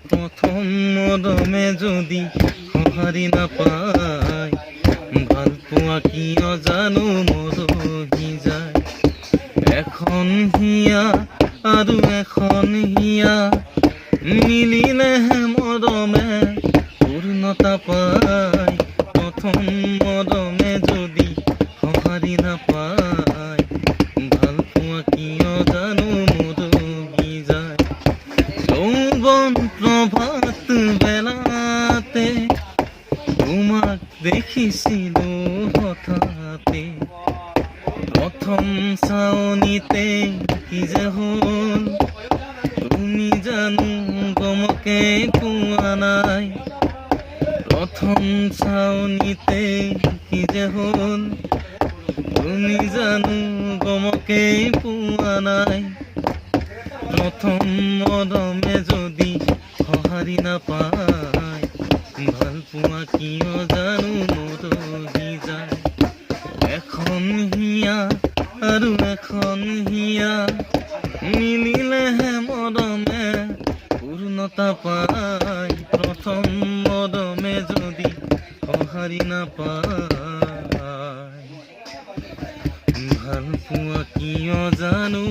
প্ৰথম মৰমে যদি সঁহাৰি নাপায়, ভাল পোৱা কিয় জানো মৰহি যায়। এখন হিয়া আৰু এখন হিয়া মিলিলেহে মৰমে পূৰ্ণতা পায়। প্ৰথম মৰমে যদি সঁহাৰি নাপায়, ভাল পোৱা কিয় জানো মৰহি যায়। যৌৱন প্ৰভাত বেলাতে তোমাক দেখিছিলো হঠাতে, প্ৰথম চাৱনিতে কি যে হ'ল তুমি জানো গমকে পোৱা নাই। প্ৰথম চাৱনিতে কি যে হ'ল তুমি জানো গমকে পোৱা নাই। প্ৰথম মৰমে যদি সঁহাৰি নাপায়, ভাল পোৱা কিয় জানো মৰহি যায়। এখন হিয়া আৰু এখন হিয়া মিলিলেহে মৰমে পূৰ্ণতা পায়। প্ৰথম মৰমে যদি সঁহাৰি নাপায়, ভাল পোৱা কিয় জানো